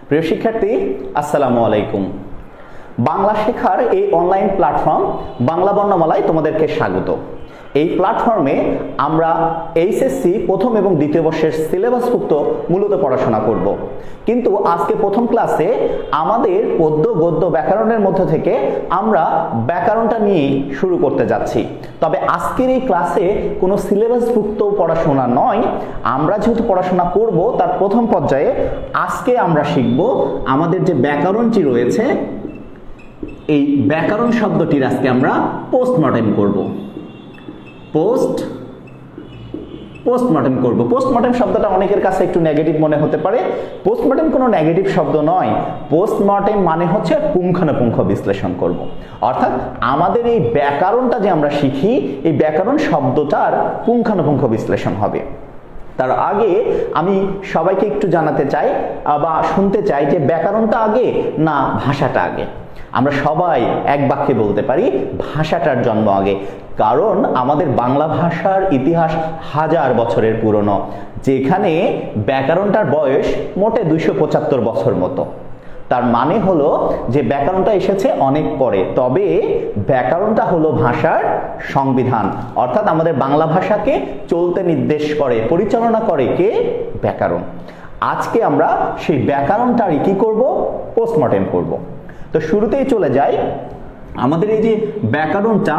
প্রিয় শিক্ষার্থী, আসসালামু আলাইকুম। বাংলা শেখার এই অনলাইন প্ল্যাটফর্ম বাংলা বর্ণমালায় তোমাদেরকে স্বাগত। এই প্ল্যাটফর্মে আমরা এইচএসসি প্রথম এবং দ্বিতীয় বর্ষের সিলেবাসভুক্ত মূলত পড়াশোনা করব। কিন্তু আজকে প্রথম ক্লাসে আমাদের পদ্য গদ্য ব্যাকরণের মধ্যে থেকে আমরা ব্যাকরণটা নিয়ে শুরু করতে যাচ্ছি। তবে আজকের এই ক্লাসে কোনো সিলেবাসভুক্ত পড়াশোনা নয়। আমরা যেহেতু পড়াশোনা করব তার প্রথম পর্যায়ে আজকে আমরা শিখব আমাদের যে ব্যাকরণটি রয়েছে, এই ব্যাকরণ শব্দটির আজকে আমরা পোস্টমর্টেম করব। পোস্টমর্টেম করব। পোস্টমর্টেম শব্দটা অনেকের কাছে একটু নেগেটিভ মনে হতে পারে। পোস্টমর্টেম কোনো নেগেটিভ শব্দ নয়। পোস্টমর্টেম মানে হচ্ছে পুঙ্খানুপুঙ্খ বিশ্লেষণ করব। অর্থাৎ আমাদের এই ব্যাকরণটা যে আমরা শিখি, এই ব্যাকরণ শব্দটার পুঙ্খানুপুঙ্খ বিশ্লেষণ হবে। তার আগে আমি সবাইকে একটু জানাতে চাই বা শুনতে চাই যে ব্যাকরণটা আগে না ভাষাটা আগে। আমরা সবাই এক বাক্যে বলতে পারি ভাষাটার জন্ম আগে, কারণ আমাদের বাংলা ভাষার ইতিহাস হাজার বছরের পুরনো, যেখানে ব্যাকরণটার বয়স মোটে 275 বছর মতো। তার মানে হলো যে ব্যাকরণটা এসেছে অনেক পরে, তবে ব্যাকরণটা হলো ভাষার সংবিধান। অর্থাৎ আমাদের বাংলা ভাষাকে চলতে নির্দেশ করে, পরিচালনা করে কে? ব্যাকরণ। আজকে আমরা সেই ব্যাকরণটারই কি করব? পোস্টমর্টেম করব। তো শুরুতেই চলে যাই, আমাদের এই যে ব্যাকরণটা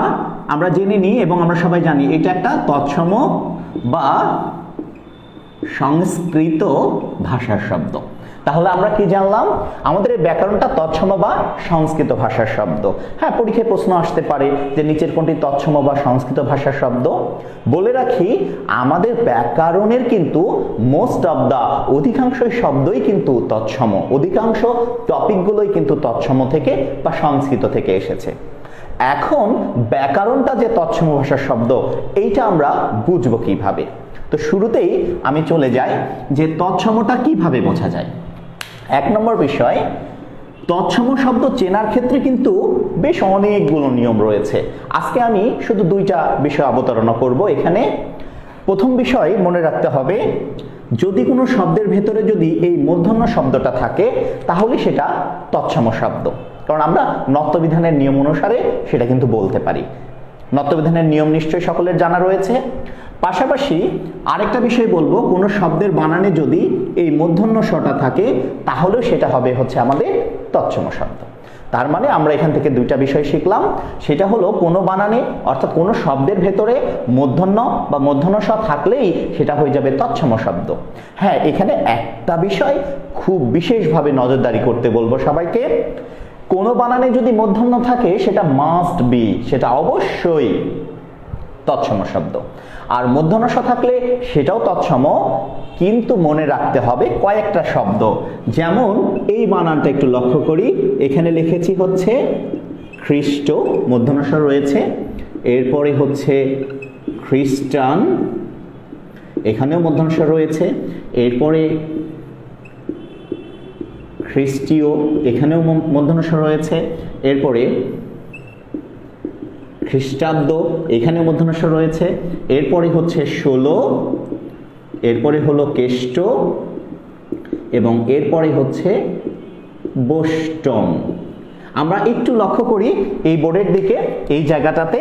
আমরা জেনে নিই এবং আমরা সবাই জানি এটা একটা তৎসম বা সংস্কৃত ভাষার শব্দ। তাহলে আমরা কি জানলাম? আমাদের এই ব্যাকরণটা তৎসম বা সংস্কৃত ভাষার শব্দ। হ্যাঁ, পরীক্ষায় প্রশ্ন আসতে পারে যে নিচের কোনটি তৎসম বা সংস্কৃত ভাষার শব্দ। বলে রাখি, আমাদের ব্যাকরণের কিন্তু মোস্ট অফ দা অধিকাংশ শব্দই কিন্তু তৎসম, অধিকাংশ টপিকগুলোই কিন্তু তৎসম থেকে বা সংস্কৃত থেকে এসেছে। এখন ব্যাকরণটা যে তৎসম ভাষার শব্দ, এইটা আমরা বুঝবো কিভাবে? তো শুরুতেই আমি চলে যাই যে তৎসমটা কিভাবে বোঝা যায়। এক নম্বর বিষয়, তৎসম শব্দ চেনার ক্ষেত্রে কিন্তু বেশ অনেকগুলো নিয়ম রয়েছে। আজকে আমি শুধু দুইটা বিষয় অবতারণা করব এখানে। প্রথম বিষয় মনে রাখতে হবে, যদি কোনো শব্দের ভেতরে যদি এই মূর্ধন্য শব্দটা থাকে তাহলে সেটা তৎসম শব্দ, কারণ আমরা নত্যবিধানের নিয়ম অনুসারে সেটা কিন্তু বলতে পারি। নত্যবিধানের নিয়ম নিশ্চয়ই সকলের জানা রয়েছে। পাশাপাশি আরেকটা বিষয় বলবো, কোনো শব্দের বানানে যদি এই মূর্ধন্য শটা থাকে তাহলেও সেটা হবে হচ্ছে আমাদের তৎসম শব্দ। তার মানে আমরা এখান থেকে দুইটা বিষয় শিখলাম। সেটা হলো কোনো বানানে অর্থাৎ কোনো শব্দের ভেতরে মূর্ধন্য বা মূর্ধন্য শ থাকলেই সেটা হয়ে যাবে তৎসম শব্দ। হ্যাঁ, এখানে একটা বিষয় খুব বিশেষভাবে নজরদারি করতে বলবো সবাইকে, কোনো বানানে যদি মূর্ধন্য থাকে সেটা মাস্ট বি, সেটা অবশ্যই তৎসম শব্দ। আর মূর্ধন্য ষ থাকলে সেটাও তৎসম, কিন্তু মনে রাখতে হবে কয়েকটা শব্দ। যেমন এই বানানটা একটু লক্ষ্য করি, এখানে লিখেছি হচ্ছে খ্রিস্ট, মূর্ধন্য ষ রয়েছে। এরপরে হচ্ছে খ্রিস্টান, এখানেও মূর্ধন্য ষ রয়েছে। এরপরে খ্রিস্টীয়, এখানেও মূর্ধন্য ষ রয়েছে। এরপরে খ্রিস্টাব্দ, এখানে মূর্ধন্য ষ রয়েছে। এরপরে হচ্ছে 16, এরপরে হলো কেষ্ট এবং এরপরে হচ্ছে বোষ্টম। আমরা একটু লক্ষ্য করি এই বোর্ডের দিকে, এই জায়গাটাতে,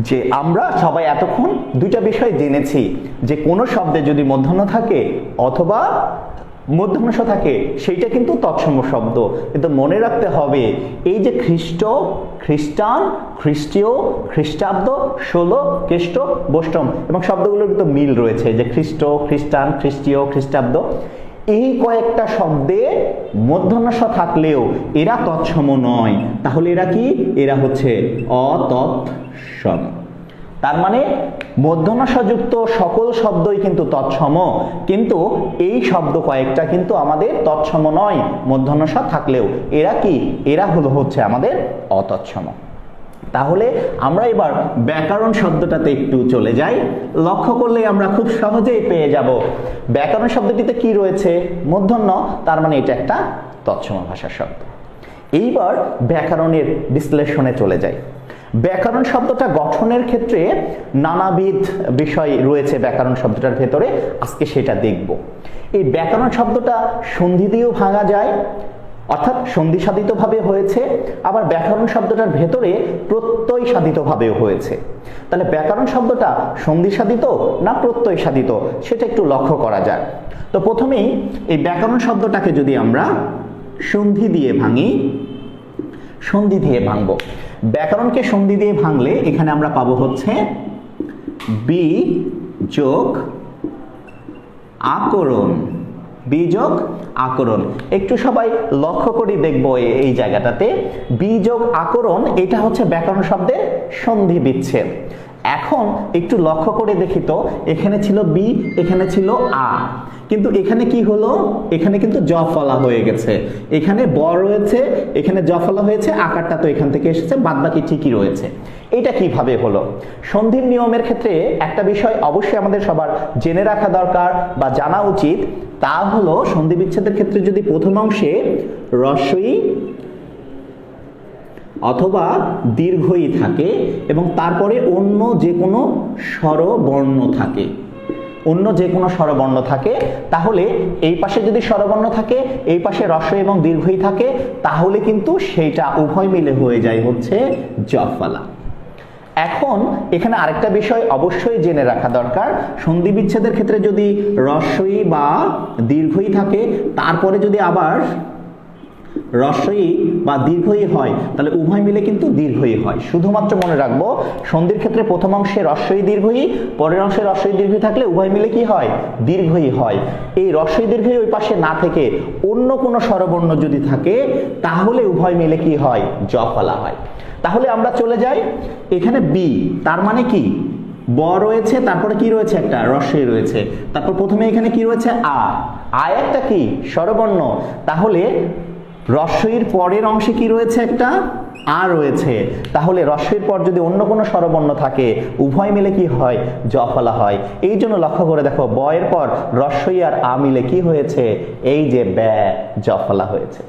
যে আমরা সবাই এতক্ষণ দুইটা বিষয় জেনেছি, যে কোনো শব্দে যদি মূর্ধন্য থাকে অথবা মূর্ধন্য ষ থাকে সেইটা কিন্তু তৎসম শব্দ। কিন্তু মনে রাখতে হবে এই যে খ্রিস্ট, খ্রিস্টান, খ্রিস্টীয়, খ্রিস্টাব্দ, 16, কেষ্ট, বোষ্টম এবং শব্দগুলোর কিন্তু মিল রয়েছে, যে খ্রিস্ট, খ্রিস্টান, খ্রিস্টীয়, খ্রিস্টাব্দ, এই কয়েকটা শব্দে মূর্ধন্য ষ থাকলেও এরা তৎসম নয়। তাহলে এরা কি? এরা হচ্ছে অতৎসম। তার মানে মূর্ধন্য ষ যুক্ত সকল শব্দই কিন্তু তৎসম, কিন্তু এই শব্দ কয়েকটা কিন্তু আমাদের তৎসম নয় মূর্ধন্য ষ থাকলেও। এরা কি? এরা হচ্ছে আমাদের অতৎসম। তাহলে আমরা এবার ব্যাকরণ শব্দটাতে একটু চলে যাই। লক্ষ্য করলে আমরা খুব সহজেই পেয়ে যাব ব্যাকরণ শব্দটিতে কি রয়েছে? মূর্ধন্য, তার মানে এটা একটা তৎসম ভাষার শব্দ। এইবার ব্যাকরণের বিশ্লেষণে চলে যাই। ব্যাকরণ শব্দটা গঠনের ক্ষেত্রে নানাবিধ বিষয় রয়েছে ব্যাকরণ শব্দটার ভেতরে, আজকে সেটা দেখব। এই ব্যাকরণ শব্দটা সন্ধি দিয়েও ভাঙা যায়, অর্থাৎ সন্ধি সাধিতভাবে হয়েছে, আবার ব্যাকরণ শব্দটার ভেতরে প্রত্যয় সাধিতভাবেও হয়েছে। তাহলে ব্যাকরণ শব্দটা সন্ধি সাধিত না প্রত্যয় সাধিত সেটা একটু লক্ষ্য করা যায়। তো প্রথমেই এই ব্যাকরণ শব্দটাকে যদি আমরা সন্ধি দিয়ে ভাঙি, সন্ধি দিয়ে ভাঙবো। ব্যাকরণকে সন্ধি দিয়ে ভাঙলে এখানে আমরা পাবো হচ্ছে বি যোগ আকরণ, বি যোগ আকরণ। একটু সবাই লক্ষ্য করে দেখবো এই জায়গাটাতে বি যোগ আকরণ, এটা হচ্ছে ব্যাকরণ শব্দের সন্ধি বিচ্ছেদ। এখন একটু লক্ষ্য করে দেখি তো, এখানে ছিল বি, এখানে ছিল আ, কিন্তু এখানে কি হলো, এখানে কিন্তু জ ফলা হয়ে গেছে। এখানে ব রয়েছে, এখানে জ ফলা হয়েছে, আকারটা তো এখান থেকে এসেছে, বাদ বাকি ঠিকই রয়েছে। এটা কিভাবে হলো? সন্ধির নিয়মের ক্ষেত্রে একটা বিষয় অবশ্যই আমাদের সবার জেনে রাখা দরকার বা জানা উচিত, তা হলো সন্ধি বিচ্ছেদের ক্ষেত্রে যদি প্রথম অংশে রস্বই অথবা দীর্ঘই থাকে এবং তারপরে অন্য যে কোনো স্বরবর্ণ থাকে, অন্য যে কোনো স্বরবর্ণ থাকে, তাহলে এই পাশে যদি স্বরবর্ণ থাকে, এই পাশে রস্বই এবং দীর্ঘই থাকে, তাহলে কিন্তু সেইটা উভয় মিলে হয়ে যায় হচ্ছে জ ফলা। এখন এখানে আরেকটা বিষয় অবশ্যই জেনে রাখা দরকার, সন্ধি বিচ্ছেদের ক্ষেত্রে যদি রস্বই বা দীর্ঘই থাকে, তারপরে যদি আবার রস্বই বা দীর্ঘই হয়, তাহলে উভয় মিলে কিন্তু দীর্ঘই হয়। শুধুমাত্র মনে রাখবো, সন্ধির ক্ষেত্রে প্রথম অংশে রস্বই দীর্ঘই, পরের অংশে রস্বই দীর্ঘই থাকলে উভয় মিলে কি হয়? দীর্ঘই হয়। এই রস্বই দীর্ঘই ওই পাশে না থেকে অন্য কোনো স্বরবর্ণ যদি থাকে, তাহলে উভয় মিলে কি হয়? জ ফলা হয়। তাহলে আমরা চলে যাই এখানে বি, তার মানে কি? ব রয়েছে, তারপরে কি রয়েছে? একটা রস্বই রয়েছে, তারপর প্রথমে এখানে কি রয়েছে? আ, আ একটা কি? স্বরবর্ণ। তাহলে রস্বইয়ের পরের অংশে কি রয়েছে? একটা আ রয়েছে। তাহলে রস্বইয়ের পর যদি অন্য কোনো স্বরবর্ণ থাকে, উভয় মিলে কি হয়? জ ফলা হয়। এই জন্য লক্ষ্য করে দেখো, ব এর পর রস্বই আর আ মিলে কি হয়েছে? এই যে ব্যা, জ ফলা হয়েছে।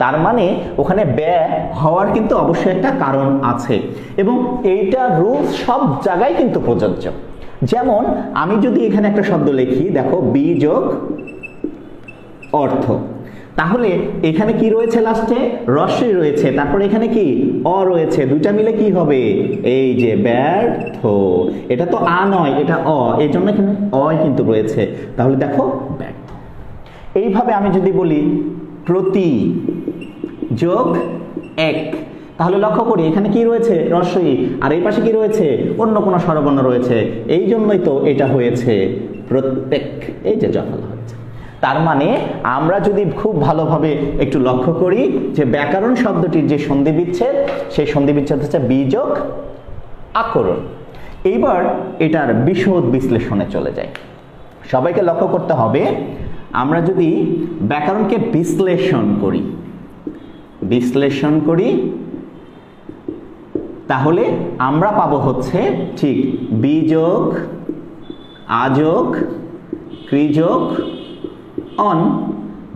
তার মানে ওখানে ব্যা হওয়ার কিন্তু অবশ্যই একটা কারণ আছে, এবং এইটা রুলস সব জায়গায় কিন্তু প্রযোজ্য। যেমন আমি যদি এখানে একটা শব্দ লিখি, দেখো বি যোগ অর্থ, তাহলে এখানে কি রয়েছে? লাস্টে রস্বই রয়েছে, তারপর এখানে কি? অ রয়েছে, দুইটা মিলে কি হবে? এই যে ব্যর্থ। এটা তো আ নয়, এটা অ, এই জন্য এখানে অ কিন্তু রয়েছে, তাহলে দেখো ব্যর্থ। এইভাবে আমি যদি বলি প্রতি যোগ এক, তাহলে লক্ষ্য করি এখানে কি রয়েছে? রস্বই, আর এই পাশে কি রয়েছে? অন্য কোনো স্বরবর্ণ রয়েছে, এই জন্যই তো এটা হয়েছে প্রত্যেক, এই যে জ ফলা হয়েছে। তার মানে আমরা যদি খুব ভালোভাবে একটু লক্ষ্য করি যে ব্যাকরণ শব্দটির যে সন্ধি বিচ্ছেদ, সেই সন্ধি বিচ্ছেদ হচ্ছে বি যোগ আকরণ। এইবার এটার বিশদ বিশ্লেষণে চলে যায়। সবাইকে লক্ষ্য করতে হবে, আমরা যদি ব্যাকরণকে বিশ্লেষণ করি তাহলে আমরা পাবো হচ্ছে ঠিক বি যোগ আ যোগ ক্রি যোগ অন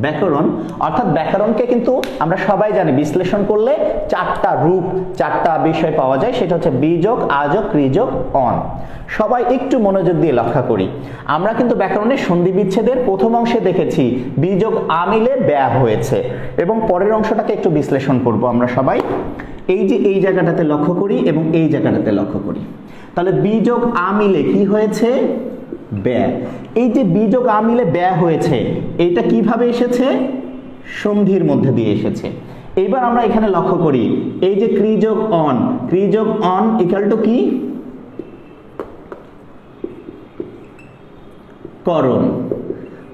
ব্যাকরণ। অর্থাৎ ব্যাকরণকে কিন্তু আমরা সবাই জানি বিশ্লেষণ করলে চারটা রূপ, চারটা বিষয় পাওয়া যায়, সেটা হচ্ছে বি যোগ আ যোগ ক্রি যোগ অন। সবাই একটু মনোযোগ দিয়ে লক্ষ্য করি, আমরা কিন্তু ব্যাকরণের সন্ধি বিচ্ছেদের প্রথম অংশে দেখেছি বি যোগ আ মিলে ব্যা হয়েছে, এবং পরের অংশটাকে একটু বিশ্লেষণ করব আমরা সবাই। এই যে এই জায়গাটাতে লক্ষ্য করি এবং এই জায়গাটাতে লক্ষ্য করি, তাহলে বি যোগ আ মিলে কি হয়েছে? ব্যা। এই যে বি যোগ আ মিলে ব্যা হয়েছে, এটা কিভাবে এসেছে? সন্ধির মধ্যে দিয়ে এসেছে। এইবার আমরা এখানে লক্ষ্য করি, এই যে ক্রি যোগ অন, ক্রি যোগ অন ইকুয়াল টু কি? করণ।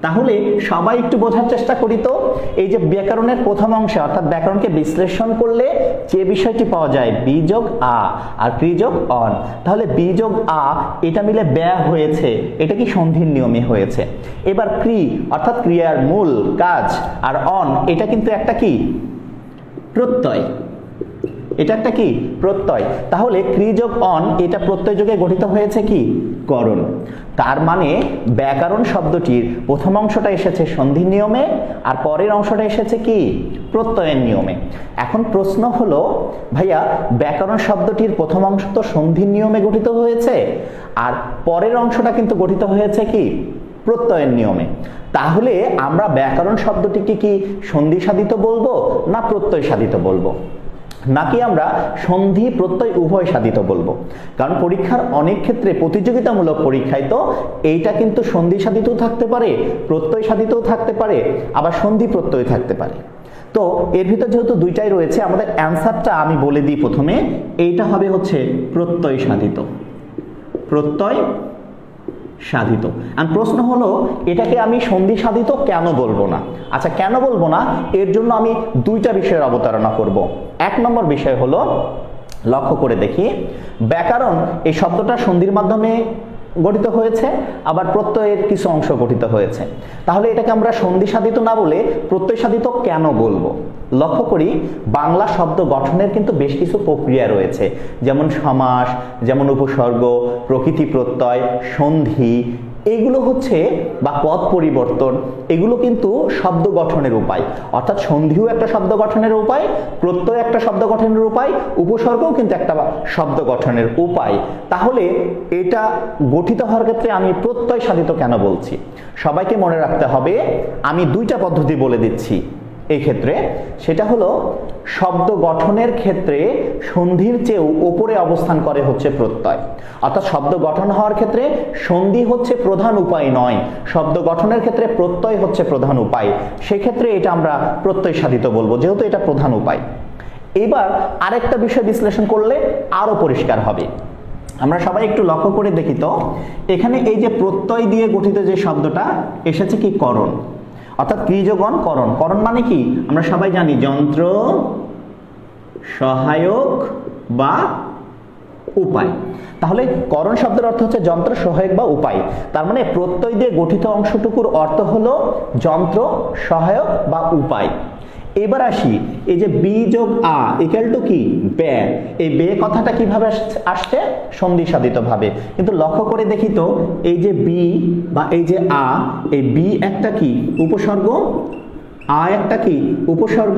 তাহলে সবাই একটু বোঝার চেষ্টা করি তো, এই যে ব্যাকরণের প্রথম অংশে অর্থাৎ ব্যাকরণকে বিশ্লেষণ করলে যে বিষয়টি পাওয়া যায় বি যোগ আ আর ক্রি যোগ অন, তাহলে বি যোগ আ এটা মিলে ব্যা হয়েছে, এটা কি সন্ধির নিয়মে হয়েছে। এবার ক্রি অর্থাৎ ক্রিয়ার মূল কাজ, আর অন এটা কিন্তু একটা কি? প্রত্যয়। এটা একটা কি? প্রত্যয়। তাহলে ক্রি যোগ অন এটা প্রত্যয় যোগে গঠিত হয়েছে কি? করণ। তার মানে ব্যাকরণ শব্দটির প্রথম অংশটা এসেছে সন্ধির নিয়মে, আর পরের অংশটা এসেছে কি প্রত্যয়ের নিয়মে। এখন প্রশ্ন হলো, ভাইয়া ব্যাকরণ শব্দটির প্রথম অংশ তো সন্ধির নিয়মে গঠিত হয়েছে, আর পরের অংশটা কিন্তু গঠিত হয়েছে কি প্রত্যয়ের নিয়মে। তাহলে আমরা ব্যাকরণ শব্দটিকে কি সন্ধি সাধিত বলবো না প্রত্যয় সাধিত বলবো, নাকি আমরা সন্ধি প্রত্যয় উভয় সাধিত বলবো? কারণ পরীক্ষার অনেক ক্ষেত্রে প্রতিযোগিতামূলক পরীক্ষায় তো এইটা কিন্তু সন্ধি সাধিতও থাকতে পারে, প্রত্যয় সাধিতও থাকতে পারে, আবার সন্ধি প্রত্যয় থাকতে পারে। তো এর ভিতর যেহেতু দুইটাই রয়েছে, আমাদের অ্যান্সারটা আমি বলে দিই প্রথমে, এইটা হবে হচ্ছে প্রত্যয় সাধিত, প্রত্যয় সাধিত। আর প্রশ্ন হলো এটাকে আমি সন্ধি সাধিত কেন বলবো না? আচ্ছা, কেন বলবো না এর জন্য আমি দুইটা বিষয়ের অবতারণা করব। এক নম্বর বিষয় হলো, লক্ষ্য করে দেখি, ব্যাকরণ এই শব্দটা সন্ধির মাধ্যমে গঠিত হয়েছে, আবার প্রত্যয়ের কিছু অংশ গঠিত হয়েছে। তাহলে এটাকে আমরা সন্ধি সাধিত না বলে প্রত্যয় সাধিত কেন বলবো? লক্ষ্য করি, বাংলা শব্দ গঠনের কিন্তু বেশ কিছু প্রক্রিয়া রয়েছে, যেমন সমাস, যেমন উপসর্গ, প্রকৃতি প্রত্যয়, সন্ধি, এগুলো হচ্ছে বা পদ পরিবর্তন, এগুলো কিন্তু শব্দ গঠনের উপায়। অর্থাৎ সন্ধিও একটা শব্দ গঠনের উপায়, প্রত্যয় একটা শব্দ গঠনের উপায়, উপসর্গও কিন্তু একটা শব্দ গঠনের উপায়। তাহলে এটা গঠিত হওয়ার ক্ষেত্রে আমি প্রত্যয় সাধিত কেন বলছি? সবাইকে মনে রাখতে হবে, আমি দুইটা পদ্ধতি বলে দিচ্ছি এই ক্ষেত্রে। সেটা হলো, শব্দ গঠনের ক্ষেত্রে সন্ধির চেয়েও উপরে অবস্থান করে হচ্ছে প্রত্যয়। অর্থাৎ শব্দ গঠন হওয়ার ক্ষেত্রে সন্ধি হচ্ছে প্রধান উপায় নয়, শব্দ গঠনের ক্ষেত্রে প্রত্যয় হচ্ছে প্রধান উপায়। সেক্ষেত্রে এটা আমরা প্রত্যয় সাধিত বলবো, যেহেতু এটা প্রধান উপায়। এবার আরেকটা বিষয় বিশ্লেষণ করলে আরো পরিষ্কার হবে। আমরা সবাই একটু লক্ষ্য করে দেখি তো, এখানে এই যে প্রত্যয় দিয়ে গঠিত যে শব্দটা এসেছে কি করণ, অর্থাৎ ক্রিয়াযোগণ করণ। করণ মানে কি আমরা সবাই জানি, যন্ত্র, সহায়ক বা উপায়। তাহলে করণ শব্দের অর্থ হচ্ছে যন্ত্র, সহায়ক বা উপায়। তার মানে প্রত্যয় দিয়ে গঠিত অংশটুকুর অর্থ হলো যন্ত্র, সহায়ক বা উপায়। এবার আসি, এই যে বি যোগ আ ইকুয়াল টু কি বে, এই বে কথাটা কিভাবে আসছে? সন্ধি সাধিত ভাবে। কিন্তু লক্ষ্য করে দেখি তো, এই যে বি বা এই যে আ, এই বি একটা কি উপসর্গ, আ একটা কি উপসর্গ।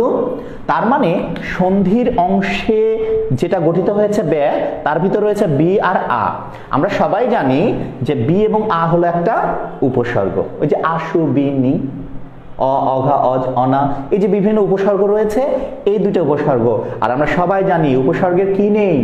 তার মানে সন্ধির অংশে যেটা গঠিত হয়েছে বে, তার ভিতরে রয়েছে বি আর আ। আমরা সবাই জানি যে বি এবং আ হলো একটা উপসর্গ। ওই যে আশু, বিনি, অ, অঘা, অজ, অনা, এই যে বিভিন্ন উপসর্গ রয়েছে, এই দুটো উপসর্গ। আর আমরা সবাই জানি উপসর্গের কি নেই?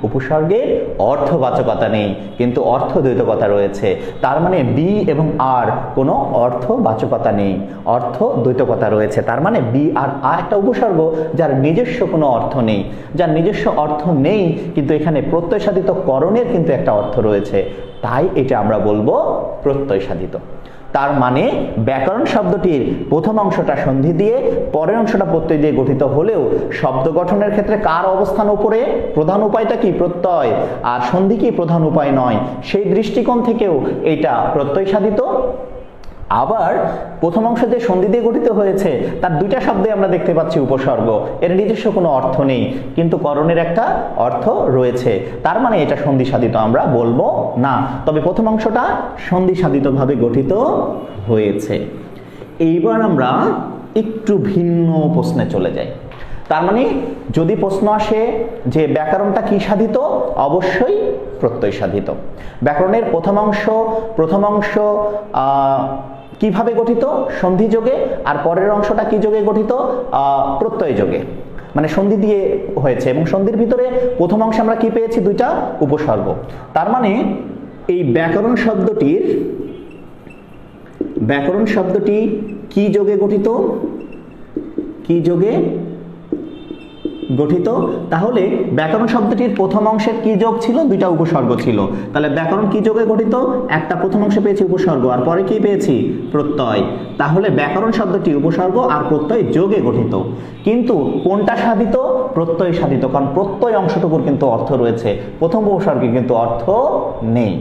উপসর্গের অর্থবাচকতা নেই, কিন্তু অর্থদ্বৈতকতা রয়েছে। তার মানে বি এবং আর কোনো অর্থবাচকতা নেই, অর্থদ্বৈতকতা রয়েছে। তার মানে বি আর আ একটা উপসর্গ যার নিজস্ব কোনো অর্থ নেই। যার নিজস্ব অর্থ নেই, কিন্তু এখানে প্রত্যয় সাধিত করণের কিন্তু একটা অর্থ রয়েছে, তাই এটা আমরা বলবো প্রত্যয় সাধিত। তার মানে ব্যাকরণ শব্দটির প্রথম অংশটা সন্ধি দিয়ে, পরের অংশটা প্রত্যয় দিয়ে গঠিত হলেও শব্দ গঠনের ক্ষেত্রে কার অবস্থান উপরে? প্রধান উপায়টা কি প্রত্যয়, আর সন্ধি কি প্রধান উপায় নয়। সেই দৃষ্টিকোণ থেকেও এটা প্রত্যয় সাধিত। আবার প্রথম অংশ যে সন্ধি দিয়ে গঠিত হয়েছে, তার দুইটা শব্দে আমরা দেখতে পাচ্ছি উপসর্গ, এর নিজস্ব কোনো অর্থ নেই, কিন্তু করণের একটা অর্থ রয়েছে। তার মানে এটা সন্ধি সাধিত আমরা বলবো না, তবে প্রথম অংশটা সন্ধি সাধিত ভাবে গঠিত হয়েছে। এইবার আমরা একটু ভিন্ন প্রশ্নে চলে যাই। তার মানে যদি প্রশ্ন আসে যে ব্যাকরণটা কি সাধিত, অবশ্যই প্রত্যয় সাধিত। ব্যাকরণের প্রথম অংশ কিভাবে গঠিত? সন্ধি যোগে, আর পরের অংশটা কি যোগে গঠিত? প্রত্যয় যোগে, মানে সন্ধি দিয়ে হয়েছে। এবং সন্ধির ভিতরে প্রথম অংশে আমরা কি পেয়েছি? দুইটা উপসর্গ। তার মানে এই ব্যাকরণ শব্দটি কি যোগে গঠিত? কি যোগে গঠিত? তাহলে ব্যাকরণ শব্দটির প্রথম অংশের কি যোগ ছিল? দুইটা উপসর্গ ছিল। তাহলে ব্যাকরণ কি যোগে গঠিত? একটা প্রথম অংশে পেয়েছি উপসর্গ, আর পরে কি পেয়েছি? প্রত্যয়। তাহলে ব্যাকরণ শব্দটি উপসর্গ আর প্রত্যয় যোগে গঠিত। কিন্তু কোনটা সাধিত? প্রত্যয় সাধিত, কারণ প্রত্যয় অংশটুকুর কিন্তু অর্থ রয়েছে, প্রথম উপসর্গে কিন্তু অর্থ নেই।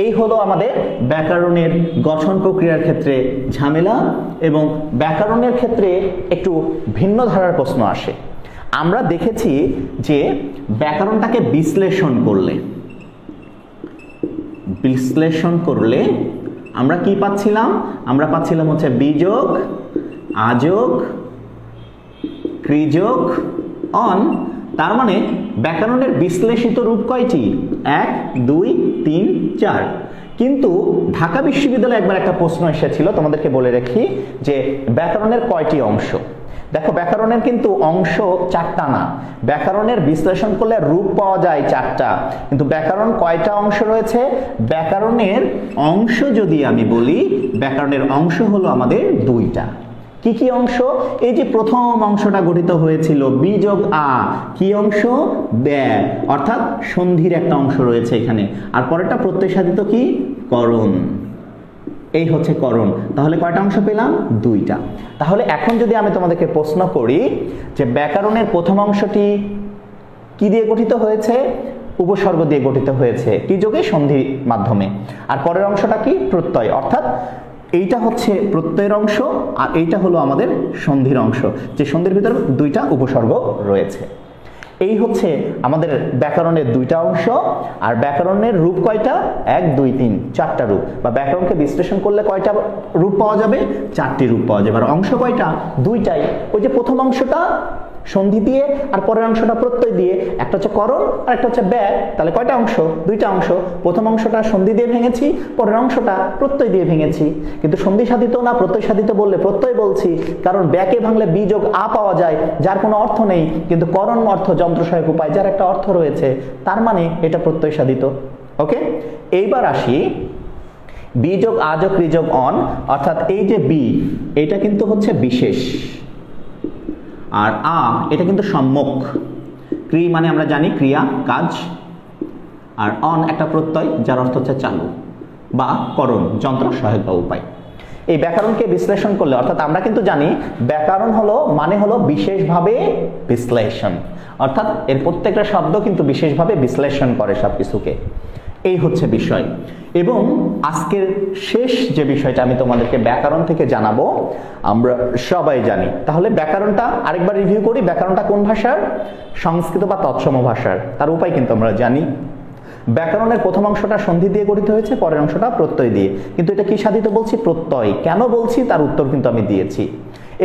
এই হলো আমাদের ব্যাকরণের গঠন প্রক্রিয়ার ক্ষেত্রে ঝামেলা। এবং ব্যাকরণের ক্ষেত্রে একটু ভিন্ন ধারার প্রশ্ন আসে। আমরা দেখেছি যে ব্যাকরণটাকে বিশ্লেষণ করলে বিশ্লেষণ করলে আমরা কি পাচ্ছিলাম? আমরা পাচ্ছিলাম হচ্ছে বিযোগ, আযোগ, ক্রিযোগ, অন। তার মানে ব্যাকরণের বিশ্লেষিত রূপ কয়টি? 1 2 3 4। কিন্তু ঢাকা বিশ্ববিদ্যালয়ে একবার একটা প্রশ্ন এসেছিল, তোমাদেরকে বলে রাখি যে ব্যাকরণের কয়টি অংশ। দেখো ব্যাকরণের কিন্তু অংশ 4টা না, ব্যাকরণের বিশ্লেষণ করলে রূপ পাওয়া যায় 4টা, কিন্তু ব্যাকরণ কয়টা অংশ রয়েছে? ব্যাকরণের অংশ যদি আমি বলি, ব্যাকরণের অংশ হলো আমাদের 2টা। কি কি অংশ? এই যে প্রথম অংশটা গঠিত হয়েছিল বিযোগ আ, কি অংশ? ব্যয়, অর্থাৎ সন্ধির একটা অংশ রয়েছে এখানে। আর পরেরটা প্রত্যয় সাধিত কি? করণ। এই হচ্ছে করণ। তাহলে কয়টা অংশ পেলাম? 2টা। তাহলে এখন যদি আমি তোমাদেরকে প্রশ্ন করি যে ব্যাকরণের প্রথম অংশটি কি দিয়ে গঠিত হয়েছে? উপসর্গ দিয়ে গঠিত হয়েছে, কি যোগে? সন্ধির মাধ্যমে। আর পরের অংশটা কি? প্রত্যয়, অর্থাৎ এইটা হচ্ছে প্রত্যয়ের অংশ আর এইটা হলো আমাদের সন্ধির অংশ, যে সন্ধির ভিতরে 2টা উপসর্গ রয়েছে। এই হচ্ছে আমাদের ব্যাকরণের 2টা অংশ। আর ব্যাকরণের রূপ কয়টা? 1 2 3 4টা রূপ, বা ব্যাকরণকে বিশ্লেষণ করলে কয়টা রূপ পাওয়া যাবে? 4টি রূপ পাওয়া যাবে। আর অংশ কয়টা? 2টাই। ওই যে প্রথম অংশটা সন্ধি দিয়ে আর পরের অংশটা প্রত্যয় দিয়ে, একটা হচ্ছে করণ আর একটা হচ্ছে ব্যয়। তাহলে কয়টা অংশ? 2টা অংশ। প্রথম অংশটা সন্ধি দিয়ে ভেঙেছি, পরের অংশটা প্রত্যয় দিয়ে ভেঙেছি। কিন্তু সন্ধি সাধিত না প্রত্যয় সাধিত বললে প্রত্যয় বলছি, কারণ ব্যয়কে ভাঙলে বিযোগ আ পাওয়া যায়, যার কোনো অর্থ নেই, কিন্তু করণ অর্থ যন্ত্র সহায়ক উপায়, যার একটা অর্থ রয়েছে, তার মানে এটা প্রত্যয় সাধিত। ওকে, এইবার আসি বিযোগ আযোগ ক্রিযোগ অন, অর্থাৎ এই যে বি, এটা কিন্তু হচ্ছে বিশেষ, আর আ এটা কিন্তু সম্যক। ক্রি মানে আমরা জানি ক্রিয়া, কাজ। আর অন একটা প্রত্যয়, যার অর্থ হচ্ছে চালু বা করণ, যন্ত্র সহায়ক বা উপায়। এই ব্যাকরণকে বিশ্লেষণ করলে, অর্থাৎ আমরা কিন্তু জানি ব্যাকরণ হলো মানে হলো বিশেষভাবে বিশ্লেষণ, অর্থাৎ এর প্রত্যেকটা শব্দ কিন্তু বিশেষভাবে বিশ্লেষণ করে সবকিছুকে। এই হচ্ছে বিষয়। এবং আজকের শেষ যে বিষয়টা আমি তোমাদেরকে ব্যাকরণ থেকে জানাবো, আমরা সবাই জানি। তাহলে ব্যাকরণটা আরেকবার রিভিউ করি। ব্যাকরণটা কোন ভাষার? সংস্কৃত বা তৎসম ভাষার। তার উপায় কিন্তু আমরা জানি। ব্যাকরণের প্রথম অংশটা সন্ধি দিয়ে গঠিত হয়েছে, পরের অংশটা প্রত্যয় দিয়ে। কিন্তু এটা কি সাধিত বলছি? প্রত্যয়। কেন বলছি তার উত্তর কিন্তু আমি দিয়েছি।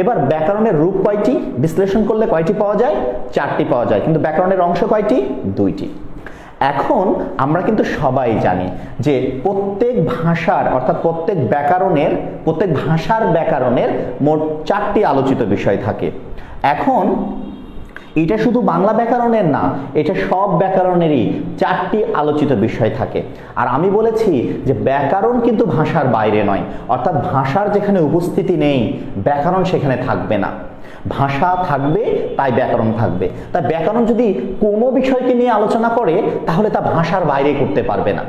এবার ব্যাকরণের রূপ কয়টি? বিশ্লেষণ করলে কয়টি পাওয়া যায়? 4টি পাওয়া যায়। কিন্তু ব্যাকরণের অংশ কয়টি? 2টি। এখন আমরা কিন্তু সবাই জানি যে প্রত্যেক ভাষার, অর্থাৎ প্রত্যেক ভাষার ব্যাকরণের মোট 4টি আলোচিত বিষয় থাকে। এখন এটা শুধু বাংলা ব্যাকরণের না, এটা সব ব্যাকরণেরই 4টি আলোচিত বিষয় থাকে। আর আমি বলেছি যে ব্যাকরণ কিন্তু ভাষার বাইরে নয়, অর্থাৎ ভাষার যেখানে উপস্থিতি নেই ব্যাকরণ সেখানে থাকবে না। ভাষা থাকবে তাই ব্যাকরণ থাকবে। তাই ব্যাকরণ যদি কোনো বিষয়কে নিয়ে আলোচনা করে তাহলে তা ভাষার বাইরে করতে পারবে না।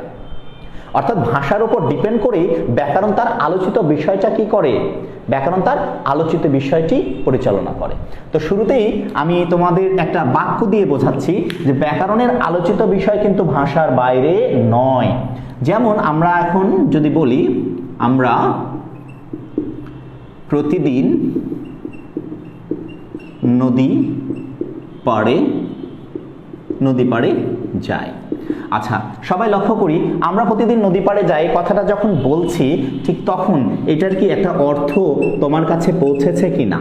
অর্থাৎ ভাষার উপর ডিপেন্ড করে ব্যাকরণ তার আলোচিত বিষয়টা কি করে? ব্যাকরণ তার আলোচিত বিষয়টি পরিচালনা করে। তো শুরুতেই আমি তোমাদের একটা বাক্য দিয়ে বোঝাচ্ছি যে ব্যাকরণের আলোচিত বিষয় কিন্তু ভাষার বাইরে নয়। যেমন আমরা এখন যদি বলি, আমরা প্রতিদিন নদী পাড়ে যাই। আচ্ছা, সবাই লক্ষ্য করি, আমরা প্রতিদিন নদী পাড়ে যাই কথাটা যখন বলছি, ঠিক তখন এটার কি একটা অর্থ তোমার কাছে পৌঁছেছে কি না?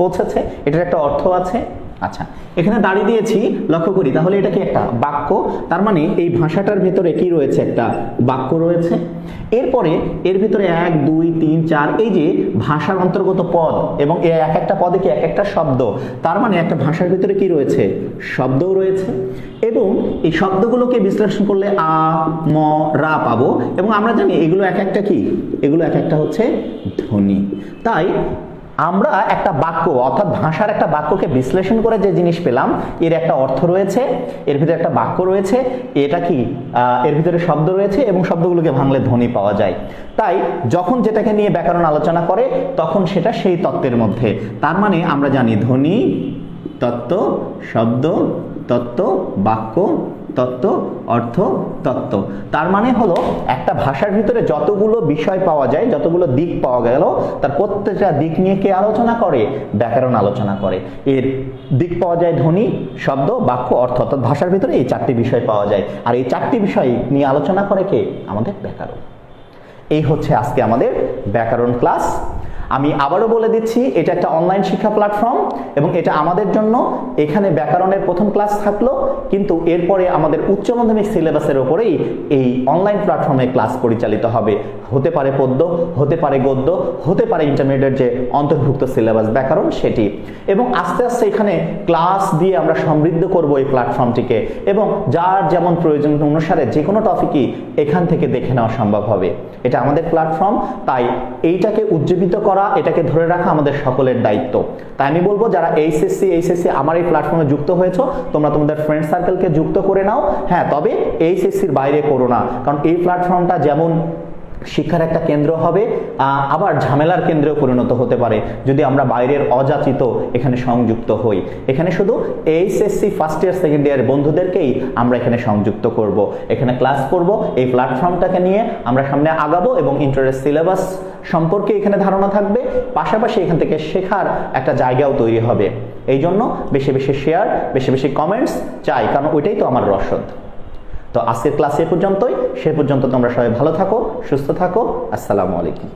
পৌঁছেছে, এটার একটা অর্থ আছে। আচ্ছা, এখানে দাঁড়িয়ে দিয়েছি, লক্ষ্য করি, তাহলে এটা কি একটা বাক্য? তার মানে এই ভাষাটার ভিতরে কি রয়েছে? একটা বাক্য রয়েছে। এরপরে এর ভিতরে 1 2 3 4 এই যে ভাষার অন্তর্গত পদ, এবং এই এক একটা পদে কি এক একটা শব্দ। তার মানে একটা ভাষার ভিতরে কি রয়েছে? শব্দও রয়েছে। এবং এই শব্দগুলোকে বিশ্লেষণ করলে আ ম রা পাবো। এবং আমরা জানি এগুলো এক একটা কি? এগুলো এক একটা হচ্ছে ধ্বনি। তাই আমরা একটা বাক্য, অর্থাৎ ভাষার একটা বাক্যকে বিশ্লেষণ করে যে জিনিস পেলাম, এর একটা অর্থ রয়েছে, এর ভিতরে একটা বাক্য রয়েছে, এটা কি এর ভিতরে শব্দ রয়েছে, এবং শব্দগুলোকে ভাঙলে ধ্বনি পাওয়া যায়। তাই যখন যেটাকে নিয়ে ব্যাকরণ আলোচনা করে তখন সেটা সেই তত্ত্বের মধ্যে। তার মানে আমরা জানি ধ্বনি, তত্ত্ব, শব্দ, তত্ত্ব, বাক্য তত্ত্ব, অর্থ তত্ত্ব। তার মানে হলো একটা ভাষার ভিতরে যতগুলো বিষয় পাওয়া যায়, যতগুলো দিক পাওয়া গেল, তার প্রত্যেকটা দিক নিয়ে কে আলোচনা করে? ব্যাকরণ আলোচনা করে। এর দিক পাওয়া যায় ধ্বনি, শব্দ, বাক্য, অর্থ। অর্থাৎ ভাষার ভিতরে এই 4টি বিষয় পাওয়া যায়, আর এই 4টি বিষয় নিয়ে আলোচনা করে কে? আমাদের ব্যাকরণ। এই হচ্ছে আজকে আমাদের ব্যাকরণ ক্লাস। আমি আবারও বলে দিচ্ছি, এটা একটা অনলাইন শিক্ষা প্ল্যাটফর্ম এবং এটা আমাদের জন্য এখানে ব্যাকরণের প্রথম ক্লাস থাকলো, কিন্তু এরপরে আমাদের উচ্চ মাধ্যমিক সিলেবাসের ওপরেই এই অনলাইন প্ল্যাটফর্মে ক্লাস পরিচালিত হবে। হতে পারে পদ্য, হতে পারে গদ্য, হতে পারে ইন্টারমিডিয়েট যে অন্তর্ভুক্ত সিলেবাস ব্যাকরণ সেটি। এবং আস্তে আস্তে এখানে ক্লাস দিয়ে আমরা সমৃদ্ধ করব এই প্ল্যাটফর্মটিকে, এবং যার যেমন প্রয়োজন অনুসারে যে কোনো টপিকই এখান থেকে দেখে নেওয়া সম্ভব হবে। এটা আমাদের প্ল্যাটফর্ম, তাই এইটাকে উজ্জীবিত করা, এটাকে ধরে রাখা আমাদের সকলের দায়িত্ব। তাই আমি বলবো, যারা এইচএসসি আমার এই প্ল্যাটফর্মে যুক্ত হয়েছো, তোমরা তোমাদের ফ্রেন্ড সার্কেলকে যুক্ত করে নাও। হ্যাঁ, তবে এইচএসসির বাইরে করো না, কারণ এই প্ল্যাটফর্মটা যেমন শিক্ষার একটা কেন্দ্র হবে, আবার ঝামেলার কেন্দ্রেও পরিণত হতে পারে যদি আমরা বাইরের অযাচিত এখানে সংযুক্ত হই। এখানে শুধু HSC first year second year বন্ধুদেরকেই আমরা এখানে সংযুক্ত করব, এখানে ক্লাস করব, এই প্ল্যাটফর্মটাকে নিয়ে আমরা সামনে আগাবো এবং ইন্টারেস্ট সিলেবাস সম্পর্কে এখানে ধারণা থাকবে, পাশাপাশি এখান থেকে শেখার একটা জায়গাও তৈরি হবে। এই জন্য বেশি বেশি শেয়ার, বেশি বেশি কমেন্টস চাই, কারণ ওইটাই তো আমার রসদ। তো আজকের ক্লাস এ পর্যন্তই। সে পর্যন্ত তোমরা সবাই ভালো থাকো, সুস্থ থাকো। আসসালামু আলাইকুম।